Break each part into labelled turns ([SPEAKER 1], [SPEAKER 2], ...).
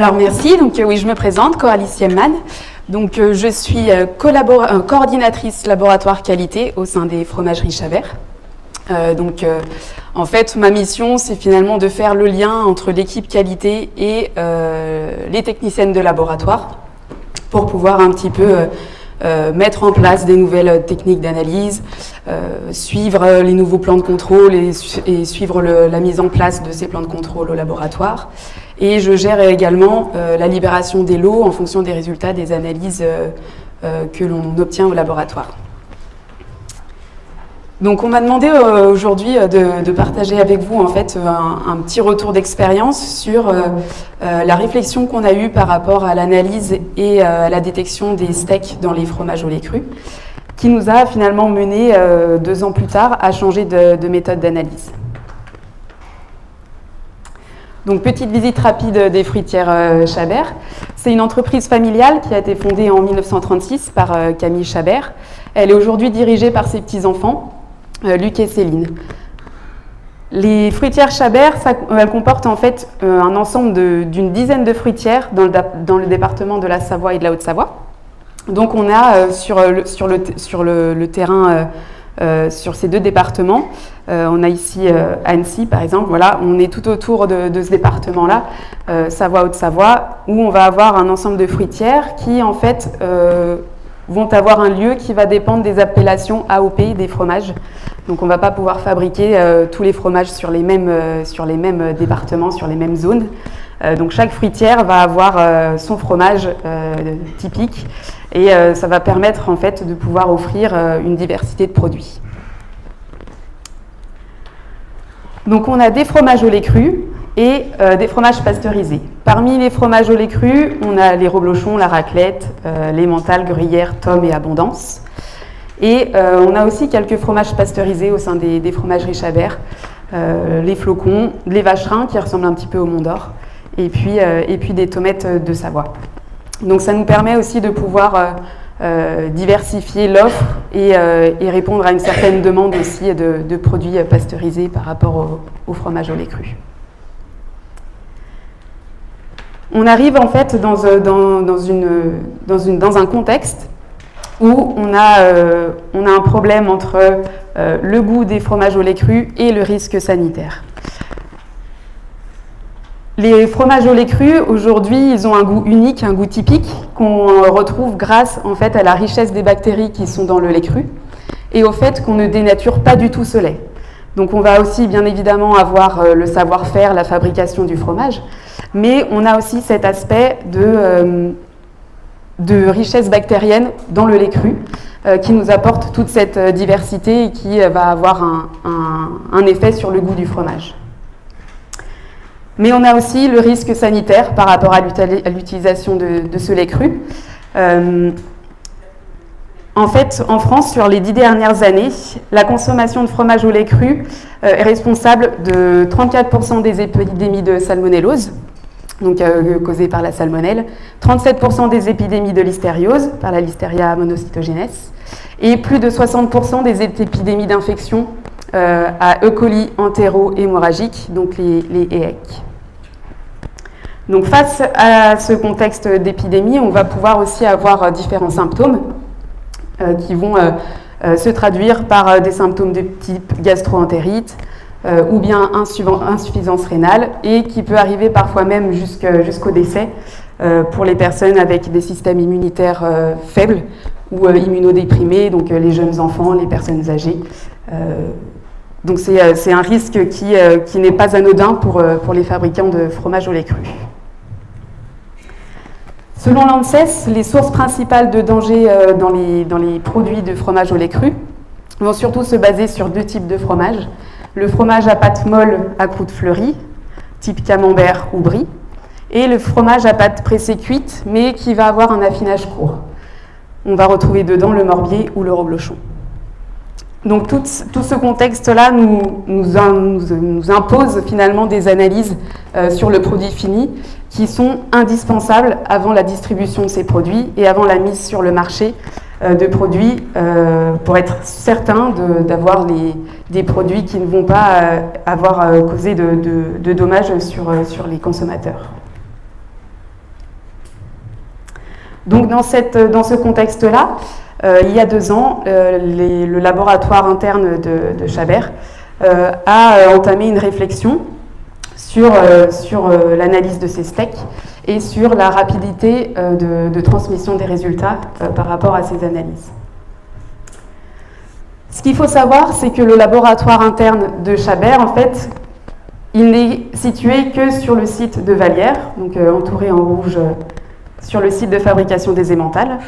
[SPEAKER 1] Alors merci, donc oui je me présente, Coralie Siemman. Donc je suis coordinatrice laboratoire qualité au sein des fromageries Chabert. En fait ma mission c'est finalement de faire le lien entre l'équipe qualité et les techniciennes de laboratoire pour pouvoir un petit peu mettre en place des nouvelles techniques d'analyse, suivre les nouveaux plans de contrôle et suivre la mise en place de ces plans de contrôle au laboratoire. Et je gère également la libération des lots en fonction des résultats des analyses que l'on obtient au laboratoire. Donc on m'a demandé aujourd'hui de partager avec vous en fait un petit retour d'expérience sur la réflexion qu'on a eue par rapport à l'analyse et à la détection des steaks dans les fromages au lait cru, qui nous a finalement mené 2 ans plus tard à changer de méthode d'analyse. Donc, petite visite rapide des fruitières Chabert. C'est une entreprise familiale qui a été fondée en 1936 par Camille Chabert. Elle est aujourd'hui dirigée par ses petits-enfants, Luc et Céline. Les fruitières Chabert, elles comportent en fait un ensemble d'une dizaine de fruitières dans le département de la Savoie et de la Haute-Savoie. Donc, on a sur le terrain sur ces 2 départements. On a ici Annecy, par exemple. Voilà, on est tout autour de ce département-là, Savoie-Haute-Savoie, où on va avoir un ensemble de fruitières qui, en fait, vont avoir un lieu qui va dépendre des appellations AOP des fromages. Donc, on ne va pas pouvoir fabriquer tous les fromages sur les mêmes départements, sur les mêmes zones. Donc, chaque fruitière va avoir son fromage typique. Et ça va permettre en fait de pouvoir offrir une diversité de produits. Donc on a des fromages au lait cru et des fromages pasteurisés. Parmi les fromages au lait cru, on a les reblochons, la raclette, l'emmental, gruyère, tome et abondance. Et on a aussi quelques fromages pasteurisés au sein des fromageries Chabert, les flocons, les vacherins qui ressemblent un petit peu au Mont d'Or, et puis des tomates de Savoie. Donc ça nous permet aussi de pouvoir diversifier l'offre et répondre à une certaine demande aussi de produits pasteurisés par rapport au fromage au lait cru. On arrive en fait dans un contexte où on a un problème entre le goût des fromages au lait cru et le risque sanitaire. Les fromages au lait cru, aujourd'hui, ils ont un goût unique, un goût typique, qu'on retrouve grâce en fait, à la richesse des bactéries qui sont dans le lait cru et au fait qu'on ne dénature pas du tout ce lait. Donc on va aussi bien évidemment avoir le savoir-faire, la fabrication du fromage, mais on a aussi cet aspect de richesse bactérienne dans le lait cru qui nous apporte toute cette diversité et qui va avoir un effet sur le goût du fromage. Mais on a aussi le risque sanitaire par rapport à l'utilisation de ce lait cru. En fait, en France, sur les 10 dernières années, la consommation de fromage au lait cru est responsable de 34% des épidémies de salmonellose, donc causées par la salmonelle, 37% des épidémies de listériose, par la Listeria monocytogenes, et plus de 60% des épidémies d'infection à E. coli entéro-hémorragique, donc les EHEC. Donc face à ce contexte d'épidémie, on va pouvoir aussi avoir différents symptômes qui vont se traduire par des symptômes de type gastro-entérite ou bien insuffisance rénale et qui peut arriver parfois même jusqu'au décès pour les personnes avec des systèmes immunitaires faibles ou immunodéprimés, donc les jeunes enfants, les personnes âgées. Donc c'est un risque qui n'est pas anodin pour les fabricants de fromage au lait cru. Selon l'ANSES, les sources principales de danger dans les produits de fromage au lait cru vont surtout se baser sur 2 types de fromage. Le fromage à pâte molle à croûte fleurie, type camembert ou brie, et le fromage à pâte pressée cuite, mais qui va avoir un affinage court. On va retrouver dedans le morbier ou le reblochon. Donc tout ce contexte-là nous impose finalement des analyses sur le produit fini qui sont indispensables avant la distribution de ces produits et avant la mise sur le marché de produits pour être certain d'avoir des produits qui ne vont pas avoir causé de dommages sur les consommateurs. Donc dans ce contexte-là, il y a 2 ans, le laboratoire interne de Chabert a entamé une réflexion sur l'analyse de ces steaks et sur la rapidité de transmission des résultats par rapport à ces analyses. Ce qu'il faut savoir, c'est que le laboratoire interne de Chabert, en fait, il n'est situé que sur le site de Vallières, donc entouré en rouge sur le site de fabrication des emmentales,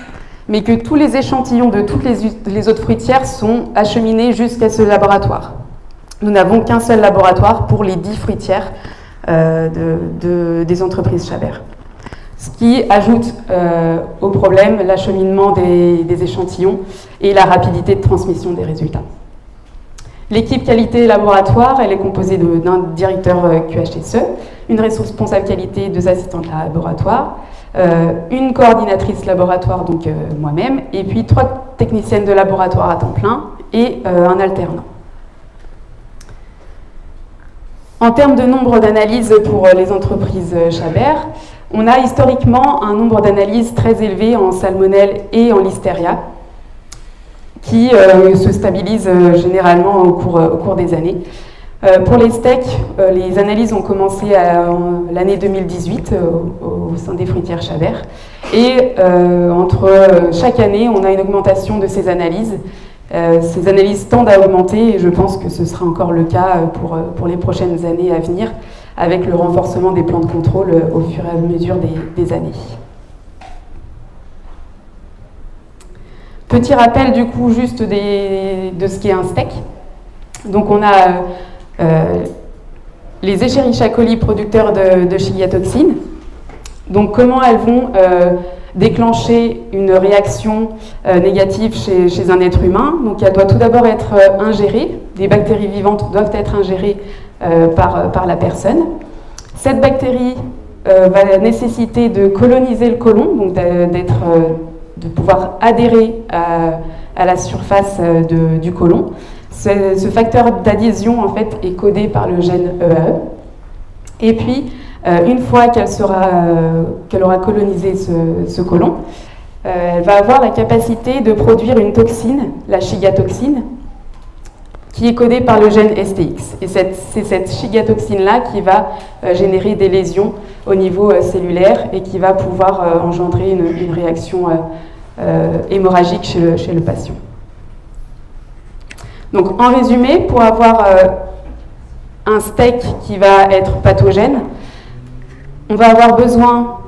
[SPEAKER 1] mais que tous les échantillons de toutes les autres fruitières sont acheminés jusqu'à ce laboratoire. Nous n'avons qu'un seul laboratoire pour les 10 fruitières des entreprises Chabert. Ce qui ajoute au problème l'acheminement des échantillons et la rapidité de transmission des résultats. L'équipe qualité laboratoire, elle est composée d'un directeur QHSE, une responsable qualité, 2 assistantes laboratoire, une coordinatrice laboratoire, donc moi-même, et puis 3 techniciennes de laboratoire à temps plein et un alternant. En termes de nombre d'analyses pour les entreprises Chabert, on a historiquement un nombre d'analyses très élevé en salmonelle et en listeria, qui se stabilise généralement au cours des années. Pour les steaks, les analyses ont commencé l'année 2018 au sein des fruitières Chabert. Et chaque année, on a une augmentation de ces analyses. Ces analyses tendent à augmenter et je pense que ce sera encore le cas pour les prochaines années à venir, avec le renforcement des plans de contrôle au fur et à mesure des années. Petit rappel du coup juste de ce qu'est un steak. Donc on a les Escherichia coli producteurs de chiliatoxine. Donc comment elles vont déclencher une réaction négative chez un être humain. Donc elle doit tout d'abord être ingérée, des bactéries vivantes doivent être ingérées par la personne. Cette bactérie va nécessiter de coloniser le côlon, donc de pouvoir adhérer à la surface du côlon. Ce facteur d'adhésion en fait est codé par le gène EAE. Et puis, une fois qu'elle aura colonisé ce côlon, elle va avoir la capacité de produire une toxine, la chigatoxine, qui est codée par le gène STX. Et c'est cette chigatoxine-là qui va générer des lésions au niveau cellulaire et qui va pouvoir engendrer une réaction hémorragique chez le patient. Donc, en résumé, pour avoir un steak qui va être pathogène, on va avoir besoin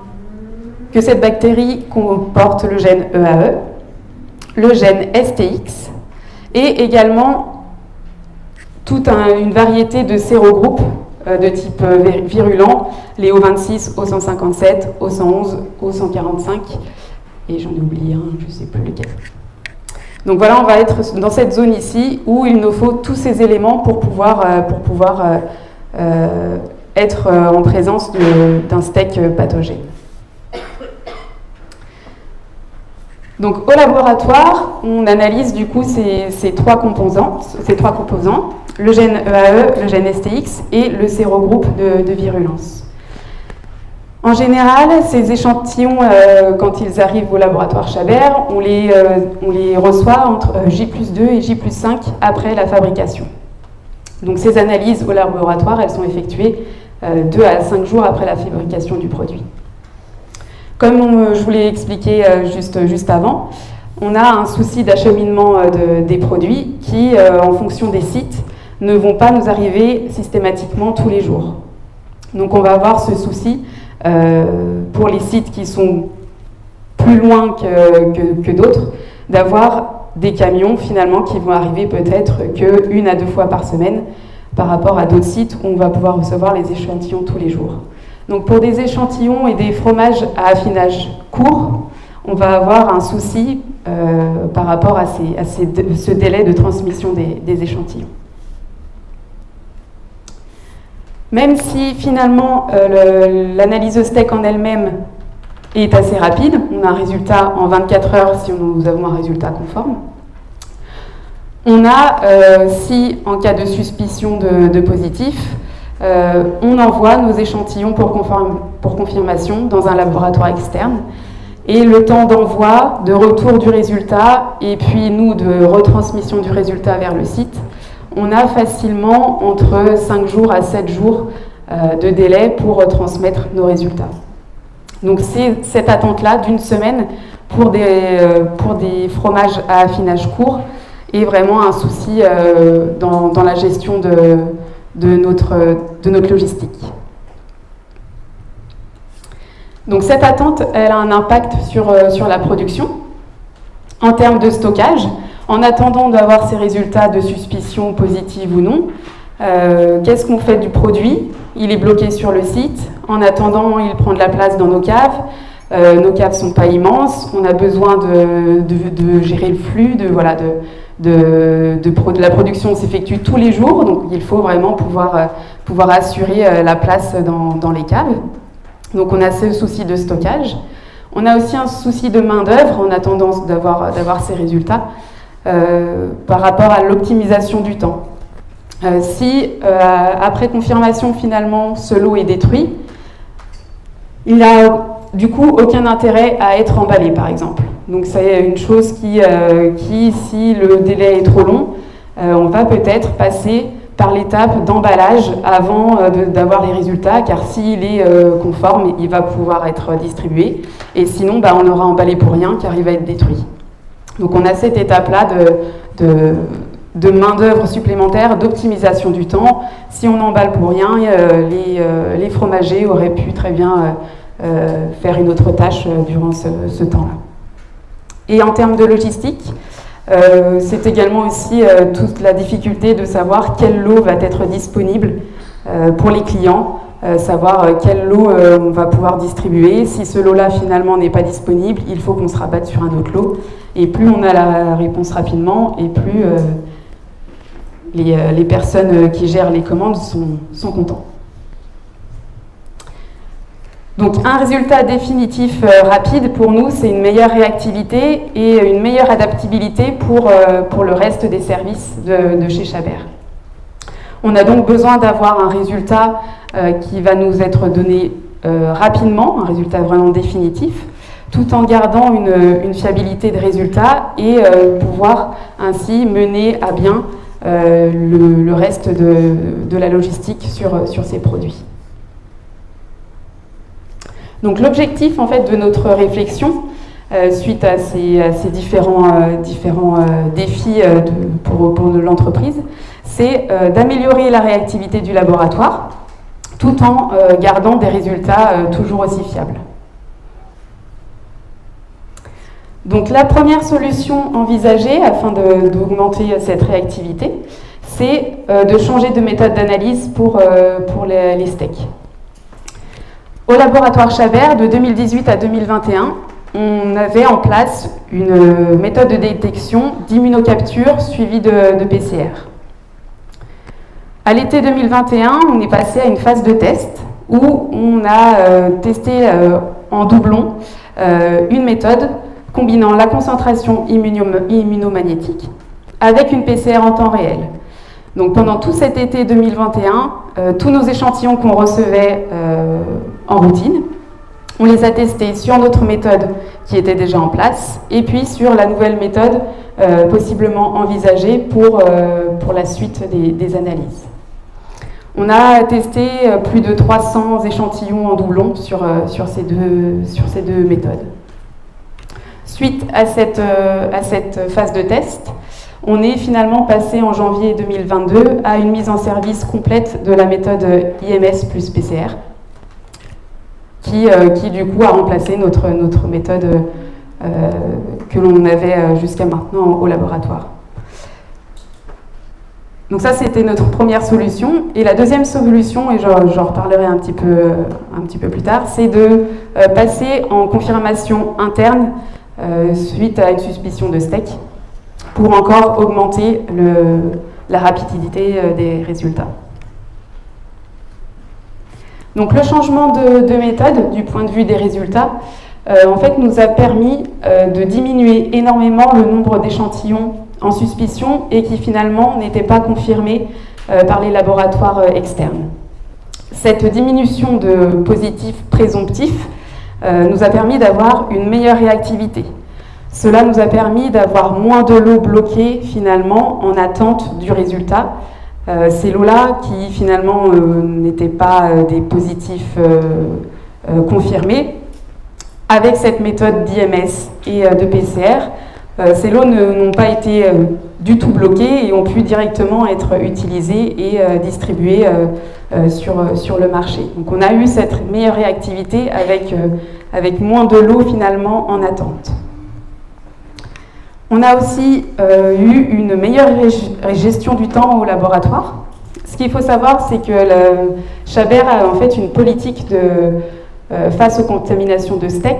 [SPEAKER 1] que cette bactérie comporte le gène EAE, le gène STX et également toute une variété de sérogroupes de type virulent, les O26, O157, O111, O145 et j'en ai oublié un, je ne sais plus lequel. Donc voilà, on va être dans cette zone ici où il nous faut tous ces éléments pour pouvoir être en présence d'un steak pathogène. Donc au laboratoire, on analyse du coup ces trois composants, le gène EAE, le gène STX et le sérogroupe de virulence. En général, ces échantillons, quand ils arrivent au laboratoire Chabert, on les reçoit entre J+2 et J+5 après la fabrication. Donc ces analyses au laboratoire, elles sont effectuées 2 à 5 jours après la fabrication du produit. Comme je vous l'ai expliqué juste avant, on a un souci d'acheminement des produits qui, en fonction des sites, ne vont pas nous arriver systématiquement tous les jours. Donc on va avoir ce souci pour les sites qui sont plus loin que d'autres, d'avoir des camions finalement qui vont arriver peut-être qu'1 à 2 fois par semaine par rapport à d'autres sites où on va pouvoir recevoir les échantillons tous les jours. Donc pour des échantillons et des fromages à affinage court, on va avoir un souci par rapport à ce délai de transmission des échantillons. Même si finalement l'analyse de steak en elle-même est assez rapide, on a un résultat en 24 heures si nous avons un résultat conforme. On a, si en cas de suspicion de positif, on envoie nos échantillons pour confirmation dans un laboratoire externe et le temps d'envoi, de retour du résultat, et puis nous de retransmission du résultat vers le site, on a facilement entre 5 jours à 7 jours de délai pour retransmettre nos résultats. Donc c'est cette attente-là d'une semaine pour des fromages à affinage court est vraiment un souci dans la gestion de notre logistique. Donc cette attente, elle a un impact sur la production en termes de stockage. En attendant d'avoir ces résultats de suspicion positive ou non, qu'est-ce qu'on fait du produit? Il est bloqué sur le site. En attendant, il prend de la place dans nos caves. Nos caves ne sont pas immenses. On a besoin de gérer le flux, la production s'effectue tous les jours. Donc il faut vraiment pouvoir assurer la place dans les caves. Donc on a ce souci de stockage. On a aussi un souci de main-d'œuvre en attendant d'avoir ces résultats par rapport à l'optimisation du temps. Si après confirmation finalement ce lot est détruit, il n'a du coup aucun intérêt à être emballé par exemple. Donc c'est une chose qui si le délai est trop long, on va peut-être passer par l'étape d'emballage avant d'avoir les résultats, car s'il est conforme, il va pouvoir être distribué. Et sinon, on aura emballé pour rien, car il va être détruit. Donc on a cette étape-là de main-d'œuvre supplémentaire, d'optimisation du temps. Si on emballe pour rien, les fromagers auraient pu très bien faire une autre tâche durant ce temps-là. Et en termes de logistique, c'est également aussi toute la difficulté de savoir quel lot va être disponible pour les clients, savoir quel lot on va pouvoir distribuer. Si ce lot-là finalement n'est pas disponible, il faut qu'on se rabatte sur un autre lot. Et plus on a la réponse rapidement, et plus les personnes qui gèrent les commandes sont contents. Donc un résultat définitif rapide pour nous, c'est une meilleure réactivité et une meilleure adaptabilité pour le reste des services de chez Chabert. On a donc besoin d'avoir un résultat qui va nous être donné rapidement, un résultat vraiment définitif, tout en gardant une fiabilité de résultat et pouvoir ainsi mener à bien le reste de la logistique sur ces produits. Donc l'objectif en fait de notre réflexion, suite à ces différents défis pour l'entreprise, c'est d'améliorer la réactivité du laboratoire tout en gardant des résultats toujours aussi fiables. Donc la première solution envisagée afin d'augmenter cette réactivité, c'est de changer de méthode d'analyse pour les steaks. Au laboratoire Chabert, de 2018 à 2021, on avait en place une méthode de détection d'immunocapture suivie de PCR. À l'été 2021, on est passé à une phase de test où on a testé en doublon une méthode combinant la concentration immunomagnétique avec une PCR en temps réel. Donc pendant tout cet été 2021, tous nos échantillons qu'on recevait en routine, on les a testés sur notre méthode qui était déjà en place et puis sur la nouvelle méthode possiblement envisagée pour la suite des analyses. On a testé plus de 300 échantillons en doublon sur ces deux méthodes. Suite à cette phase de test, on est finalement passé en janvier 2022 à une mise en service complète de la méthode IMS plus PCR, qui du coup a remplacé notre méthode que l'on avait jusqu'à maintenant au laboratoire. Donc ça, c'était notre première solution. Et la deuxième solution, et j'en reparlerai un petit peu plus tard, c'est de passer en confirmation interne suite à une suspicion de steak pour encore augmenter la rapidité des résultats. Donc le changement de méthode du point de vue des résultats en fait nous a permis de diminuer énormément le nombre d'échantillons en suspicion et qui finalement n'étaient pas confirmés par les laboratoires externes. Cette diminution de positifs présomptifs nous a permis d'avoir une meilleure réactivité. Cela nous a permis d'avoir moins de lots bloqués finalement en attente du résultat. Ces lots-là qui finalement n'étaient pas des positifs confirmés. Avec cette méthode d'IMS et de PCR, ces lots n'ont pas été du tout bloqués et ont pu directement être utilisés et distribués sur le marché. Donc on a eu cette meilleure réactivité avec moins de lots finalement en attente. On a aussi eu une meilleure gestion du temps au laboratoire. Ce qu'il faut savoir, c'est que Chabert a en fait une politique face aux contaminations de steak,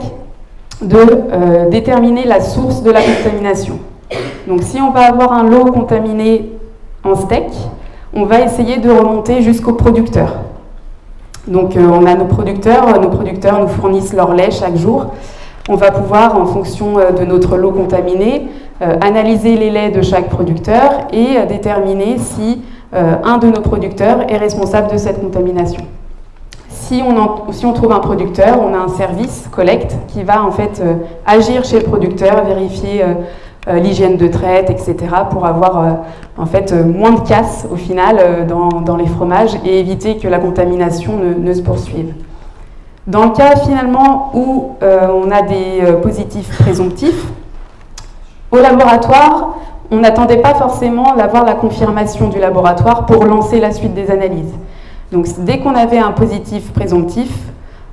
[SPEAKER 1] de déterminer la source de la contamination. Donc si on va avoir un lot contaminé en steak, on va essayer de remonter jusqu'au producteur. Donc on a nos producteurs nous fournissent leur lait chaque jour. On va pouvoir, en fonction de notre lot contaminé, analyser les laits de chaque producteur et déterminer si un de nos producteurs est responsable de cette contamination. Si on trouve un producteur, on a un service collecte qui va en fait agir chez le producteur, vérifier l'hygiène de traite, etc. pour avoir en fait moins de casse au final dans les fromages et éviter que la contamination ne se poursuive. Dans le cas finalement où on a des positifs présomptifs, au laboratoire, on n'attendait pas forcément d'avoir la confirmation du laboratoire pour lancer la suite des analyses. Donc dès qu'on avait un positif présomptif,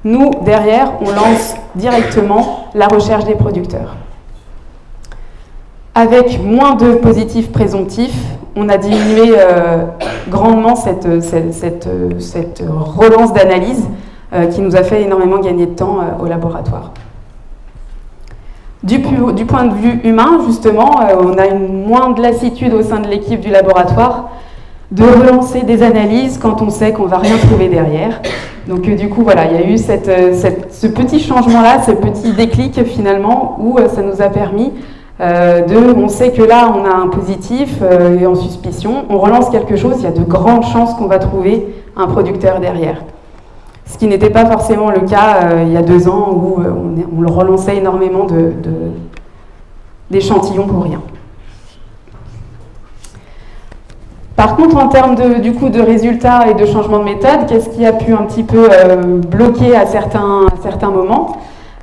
[SPEAKER 1] nous, derrière, on lance directement la recherche des producteurs. Avec moins de positifs présomptifs, on a diminué grandement cette relance d'analyse qui nous a fait énormément gagner de temps au laboratoire. Du point de vue humain, justement, on a moins de lassitude au sein de l'équipe du laboratoire de relancer des analyses quand on sait qu'on ne va rien trouver derrière. Donc du coup, voilà, il y a eu ce petit changement-là, ce petit déclic finalement, où ça nous a permis on sait que là, on a un positif et en suspicion, on relance quelque chose, il y a de grandes chances qu'on va trouver un producteur derrière. Ce qui n'était pas forcément le cas il y a 2 ans où on le relançait énormément d'échantillons pour rien. Par contre, en termes de résultats et de changement de méthode, qu'est-ce qui a pu un petit peu bloquer à certains moments ?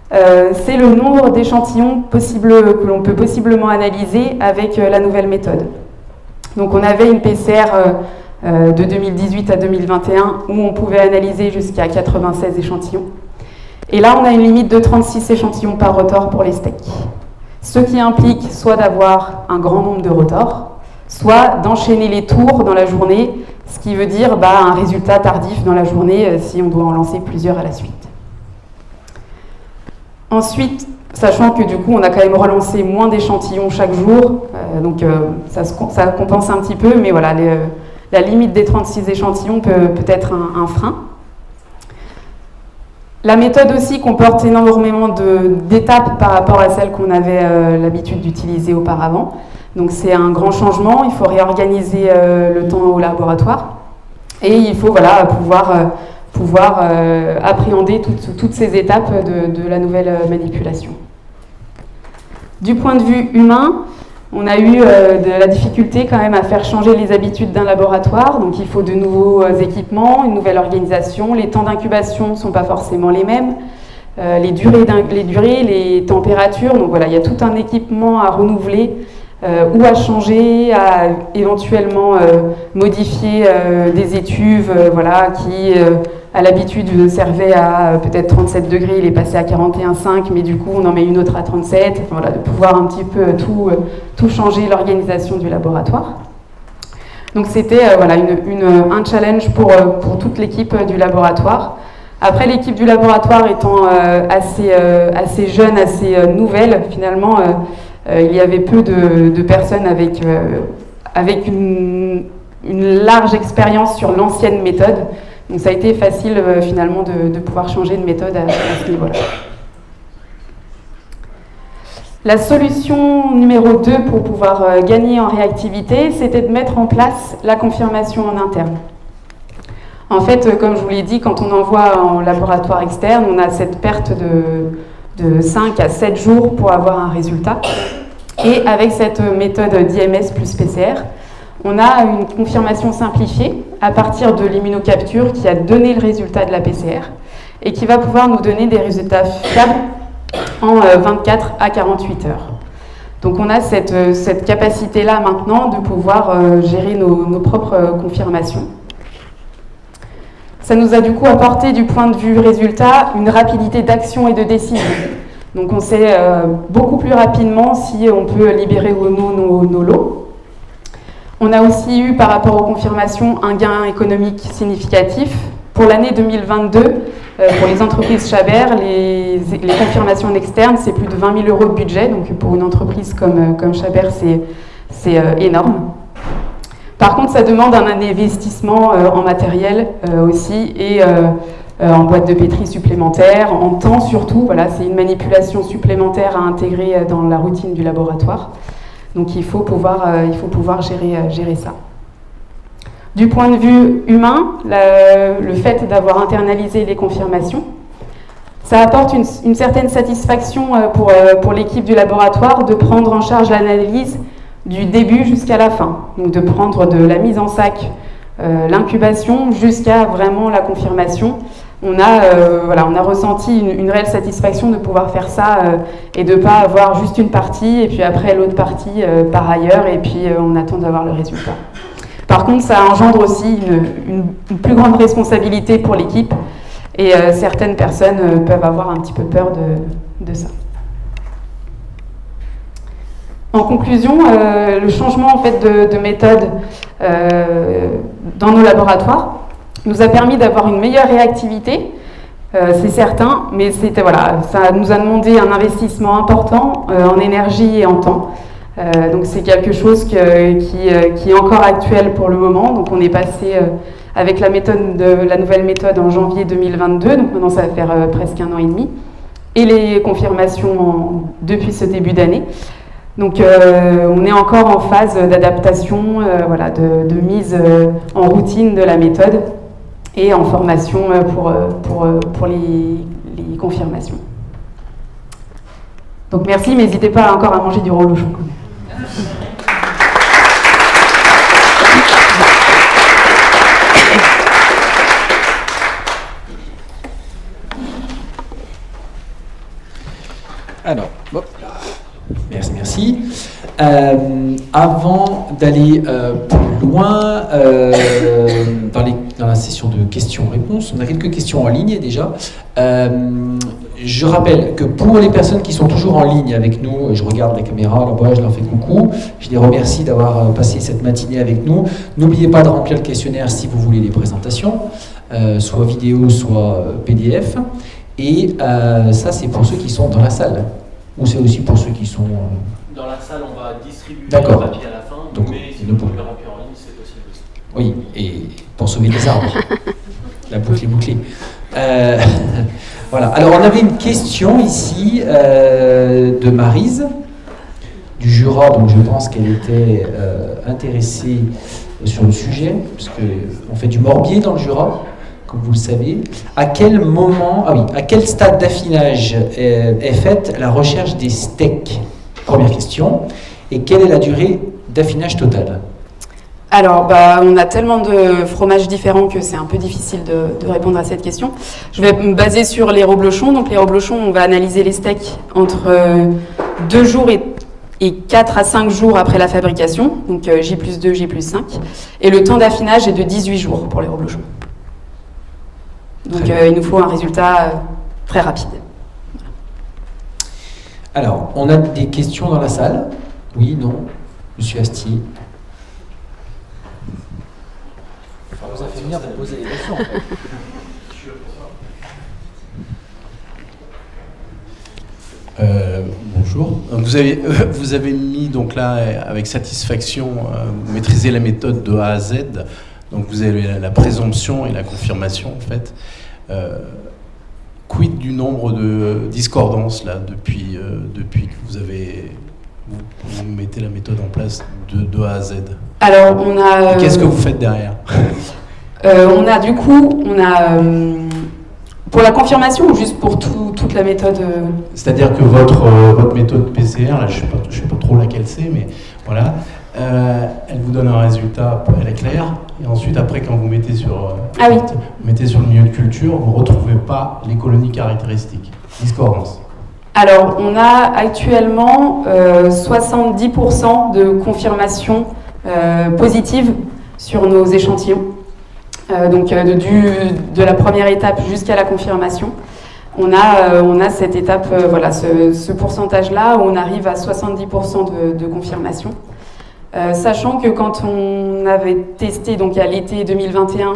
[SPEAKER 1] C'est le nombre d'échantillons que l'on peut possiblement analyser avec la nouvelle méthode. Donc on avait une PCR de 2018 à 2021 où on pouvait analyser jusqu'à 96 échantillons. Et là, on a une limite de 36 échantillons par rotor pour les steaks. Ce qui implique soit d'avoir un grand nombre de rotors, soit d'enchaîner les tours dans la journée, ce qui veut dire un résultat tardif dans la journée si on doit en lancer plusieurs à la suite. Ensuite, sachant que du coup on a quand même relancé moins d'échantillons chaque jour, donc ça compense un petit peu, mais voilà, la limite des 36 échantillons peut être un frein. La méthode aussi comporte énormément d'étapes par rapport à celle qu'on avait l'habitude d'utiliser auparavant. Donc c'est un grand changement, il faut réorganiser le temps au laboratoire et il faut pouvoir appréhender toutes ces étapes de la nouvelle manipulation. Du point de vue humain, on a eu de la difficulté quand même à faire changer les habitudes d'un laboratoire, donc il faut de nouveaux équipements, une nouvelle organisation, les temps d'incubation ne sont pas forcément les mêmes, les durées, les températures, donc voilà, il y a tout un équipement à renouveler ou à changer, à éventuellement modifier des étuves qui à l'habitude servait à peut-être 37 degrés, il est passé à 41,5, mais du coup on en met une autre à 37, voilà, de pouvoir un petit peu tout changer l'organisation du laboratoire. Donc c'était un challenge pour toute l'équipe du laboratoire. Après, l'équipe du laboratoire étant assez jeune, assez nouvelle, finalement, il y avait peu de personnes avec une large expérience sur l'ancienne méthode. Donc ça a été facile finalement de pouvoir changer de méthode à ce niveau-là. La solution numéro 2 pour pouvoir gagner en réactivité, c'était de mettre en place la confirmation en interne. En fait, comme je vous l'ai dit, quand on envoie en laboratoire externe, on a cette perte de 5 à 7 jours pour avoir un résultat. Et avec cette méthode d'IMS plus PCR, on a une confirmation simplifiée à partir de l'immunocapture qui a donné le résultat de la PCR et qui va pouvoir nous donner des résultats fiables en 24 à 48 heures. Donc on a cette capacité-là maintenant de pouvoir gérer nos propres confirmations. Ça nous a du coup apporté du point de vue résultat une rapidité d'action et de décision. Donc on sait beaucoup plus rapidement si on peut libérer ou non nos lots. On a aussi eu par rapport aux confirmations un gain économique significatif. Pour l'année 2022, pour les entreprises Chabert, les confirmations externes, c'est plus de 20 000 € de budget. Donc pour une entreprise comme Chabert, c'est énorme. Par contre, ça demande un investissement en matériel aussi et en boîte de pétri supplémentaire, en temps surtout. Voilà, c'est une manipulation supplémentaire à intégrer dans la routine du laboratoire. Donc il faut pouvoir gérer ça. Du point de vue humain, le fait d'avoir internalisé les confirmations, ça apporte une certaine satisfaction pour l'équipe du laboratoire de prendre en charge l'analyse du début jusqu'à la fin. Donc de prendre de la mise en sac, l'incubation, jusqu'à vraiment la confirmation. On a ressenti une réelle satisfaction de pouvoir faire ça et de ne pas avoir juste une partie et puis après l'autre partie par ailleurs et puis on attend d'avoir le résultat. Par contre, ça engendre aussi une plus grande responsabilité pour l'équipe et certaines personnes peuvent avoir un petit peu peur de ça. En conclusion, le changement en fait, de méthode dans nos laboratoires nous a permis d'avoir une meilleure réactivité, c'est certain, mais ça nous a demandé un investissement important en énergie et en temps. Donc c'est quelque chose qui est encore actuel pour le moment. Donc on est passé avec la nouvelle méthode en janvier 2022, donc maintenant ça va faire presque 1 an et demi, et les confirmations depuis ce début d'année. Donc on est encore en phase d'adaptation, de mise en routine de la méthode et en formation pour les confirmations. Donc merci, mais n'hésitez pas encore à manger du reblochon.
[SPEAKER 2] Alors, bon. Merci. Avant d'aller plus loin dans la session de questions-réponses, on a quelques questions en ligne déjà. Je rappelle que pour les personnes qui sont toujours en ligne avec nous, je regarde la caméra là-bas, je leur fais coucou, je les remercie d'avoir passé cette matinée avec nous. N'oubliez pas de remplir le questionnaire si vous voulez les présentations, soit vidéo, soit PDF. Et ça, c'est pour ceux qui sont dans la salle. Ou c'est aussi pour ceux qui sont...
[SPEAKER 3] Dans la salle, on va distribuer le
[SPEAKER 2] papier
[SPEAKER 3] à la fin,
[SPEAKER 2] donc,
[SPEAKER 3] mais si vous pouvez le remplir en ligne, c'est possible aussi.
[SPEAKER 2] Oui, et pour sauver les arbres. La boucle est bouclée. Voilà. Alors, on avait une question ici de Maryse, du Jura, donc je pense qu'elle était intéressée sur le sujet, parce qu'on fait du morbier dans le Jura, comme vous le savez. À quel stade d'affinage est faite la recherche des steaks? Première question. Et quelle est la durée d'affinage totale?
[SPEAKER 1] Alors, on a tellement de fromages différents que c'est un peu difficile de répondre à cette question. Je vais me baser sur les reblochons. Donc, les reblochons, on va analyser les steaks entre 2 jours et 4 à 5 jours après la fabrication. Donc, J+2, J+5. Et le temps d'affinage est de 18 jours pour les reblochons. Donc, il nous faut un résultat très rapide.
[SPEAKER 2] Alors, on a des questions dans la salle? Oui, non? Monsieur Astier.
[SPEAKER 4] Vous avez fait venir pour poser des questions.
[SPEAKER 3] Bonjour. Vous avez mis donc là avec satisfaction, vous maîtrisez la méthode de A à Z. Donc vous avez la présomption et la confirmation en fait. Quid du nombre de discordances là depuis que vous mettez la méthode en place de A à Z?
[SPEAKER 1] Alors
[SPEAKER 3] Qu'est-ce que vous faites derrière?
[SPEAKER 1] On a pour la confirmation ou juste pour toute la méthode
[SPEAKER 3] C'est-à-dire que votre méthode PCR, là, je ne sais pas trop laquelle c'est, mais voilà, elle vous donne un résultat, elle est claire, et ensuite, après, quand vous mettez sur, vous mettez sur le milieu de culture, vous ne retrouvez pas les colonies caractéristiques. Discordance.
[SPEAKER 1] Alors, on a actuellement 70% de confirmation positive sur nos échantillons. Donc, de la première étape jusqu'à la confirmation. On a cette étape, ce pourcentage-là où on arrive à 70% de confirmation. Sachant que quand on avait testé, donc à l'été 2021,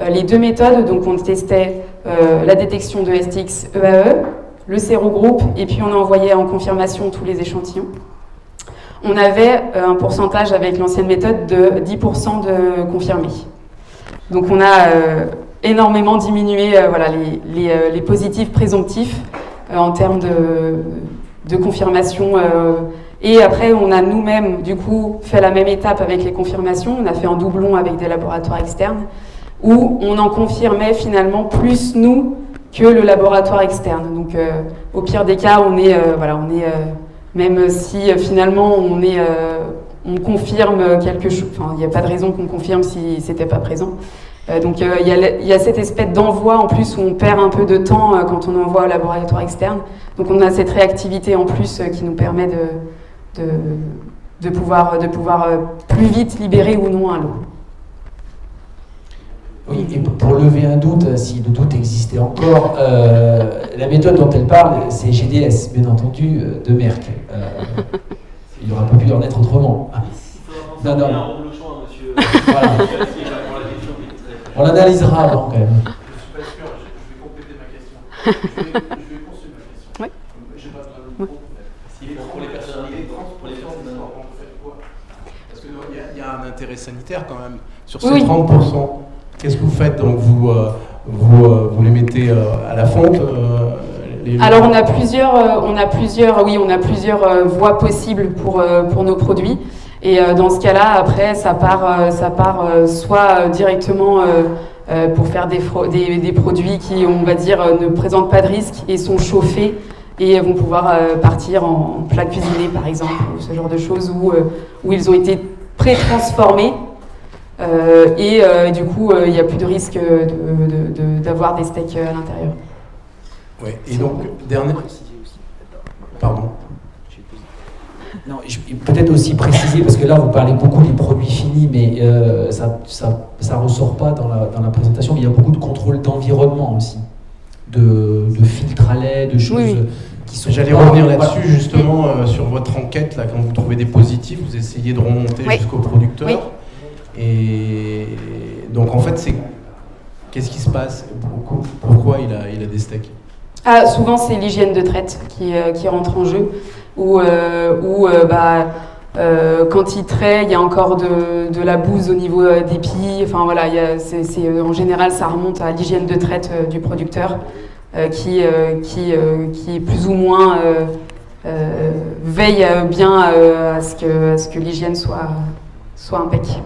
[SPEAKER 1] les deux méthodes, donc on testait la détection de STX EAE, le sérogroupe, et puis on envoyait en confirmation tous les échantillons. On avait un pourcentage avec l'ancienne méthode de 10% de confirmés. Donc on a énormément diminué les positifs présomptifs en termes de confirmation. Et après, on a nous-mêmes, du coup, fait la même étape avec les confirmations. On a fait un doublon avec des laboratoires externes où on en confirmait finalement plus nous que le laboratoire externe. Donc au pire des cas, même si finalement on confirme quelque chose, enfin il n'y a pas de raison qu'on confirme si c'était pas présent. Donc il y a cette espèce d'envoi en plus où on perd un peu de temps quand on envoie au laboratoire externe. Donc on a cette réactivité en plus qui nous permet de pouvoir plus vite libérer ou non un lot.
[SPEAKER 2] Oui, et pour lever un doute, si le doute existait encore, la méthode dont elle parle, c'est GDS, bien entendu, de Merck. Il n'aurait pas pu en être autrement. Non. Voilà. On l'analysera avant quand même.
[SPEAKER 3] Je ne suis pas sûr, je vais compléter ma question. Je vais poursuivre ma question.
[SPEAKER 1] Oui.
[SPEAKER 3] Je n'ai pas besoin de vous. Pour les personnes, on fait quoi? Parce qu'il y a un intérêt sanitaire quand même sur ces 30%. Qu'est-ce que vous faites? Donc vous les mettez à la fonte
[SPEAKER 1] Alors on a plusieurs voies possibles pour nos produits. Et dans ce cas-là, après, ça part soit directement pour faire des produits qui, on va dire, ne présentent pas de risque et sont chauffés et vont pouvoir partir en plat cuisiné, par exemple, ou ce genre de choses où ils ont été pré-transformés et du coup, il n'y a plus de risque d'avoir des steaks à l'intérieur.
[SPEAKER 3] Oui, et donc, dernier... Pardon.
[SPEAKER 2] Non, peut-être aussi préciser, parce que là vous parlez beaucoup des produits finis, mais ça ressort pas dans la présentation, mais il y a beaucoup de contrôle d'environnement aussi, de filtres à lait, de choses qui sont...
[SPEAKER 3] J'allais revenir là-dessus justement sur votre enquête, là, quand vous trouvez des positifs, vous essayez de remonter jusqu'au producteur. Oui. Et donc en fait, qu'est-ce qui se passe? Pourquoi il a des steaks?
[SPEAKER 1] Souvent c'est l'hygiène de traite qui rentre en jeu. Quand il traite, il y a encore de la bouse au niveau des pieds. Enfin voilà, en général, ça remonte à l'hygiène de traite du producteur qui est plus ou moins veille bien à ce que l'hygiène soit impeccable.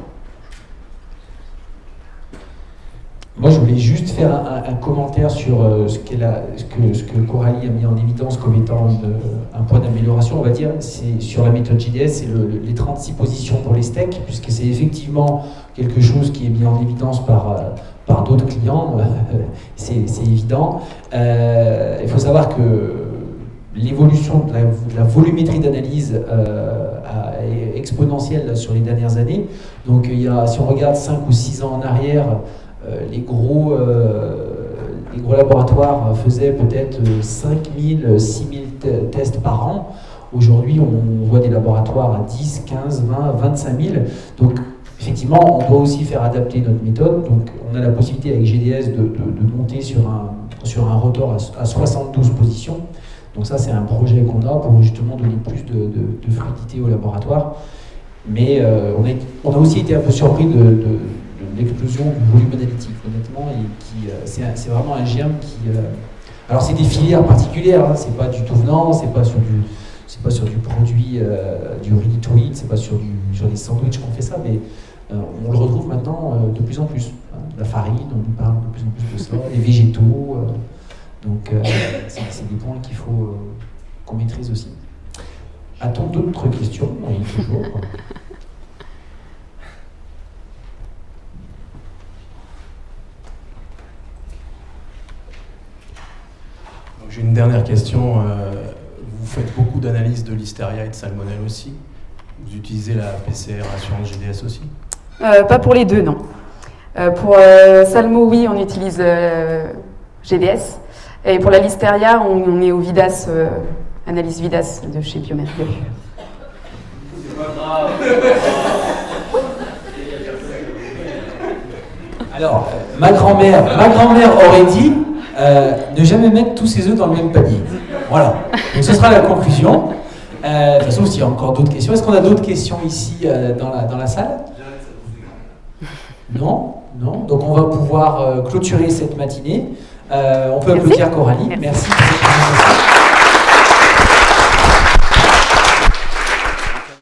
[SPEAKER 2] Moi, je voulais juste faire un commentaire sur ce que Coralie a mis en évidence comme étant un point d'amélioration, on va dire. C'est sur la méthode GDS, c'est les 36 positions pour les steaks, puisque c'est effectivement quelque chose qui est mis en évidence par d'autres clients, c'est évident. Il faut savoir que l'évolution de la volumétrie d'analyse est exponentielle sur les dernières années. Donc, si on regarde 5 ou 6 ans en arrière, les gros laboratoires faisaient peut-être 5000, 6000 tests par an. Aujourd'hui, on voit des laboratoires à 10, 15, 20, 25 000. Donc, effectivement, on doit aussi faire adapter notre méthode. Donc, on a la possibilité avec GDS de monter sur un rotor à 72 positions. Donc ça, c'est un projet qu'on a pour justement donner plus de fluidité au laboratoire. Mais on a aussi été un peu surpris de l'explosion du volume analytique, honnêtement, et c'est vraiment un germe qui... alors c'est des filières particulières, hein, c'est pas du tout venant, c'est pas sur du produit, du ready to eat, c'est pas sur des sandwichs qu'on fait ça, mais On le retrouve maintenant de plus en plus. La farine, on nous parle de plus en plus de ça, les végétaux. Donc, c'est des points qu'il faut qu'on maîtrise aussi. A-t-on d'autres questions? Oui, toujours.
[SPEAKER 3] J'ai une dernière question. Vous faites beaucoup d'analyses de Listeria et de Salmonelle aussi. Vous utilisez la PCR Assurance GDS aussi?
[SPEAKER 1] Pas pour les deux, non. Pour Salmo, oui, on utilise GDS. Et pour la Listeria, on est au Vidas, analyse Vidas de chez Biomercure.
[SPEAKER 4] C'est pas grave.
[SPEAKER 2] Alors, ma grand-mère aurait dit ne jamais mettre tous ses œufs dans le même panier. Voilà. Donc ce sera la conclusion. De toute façon, s'il y a encore d'autres questions. Est-ce qu'on a d'autres questions ici dans la salle? Non? Non? Donc on va pouvoir clôturer cette matinée. On peut applaudir Coralie. Merci pour cette présentation.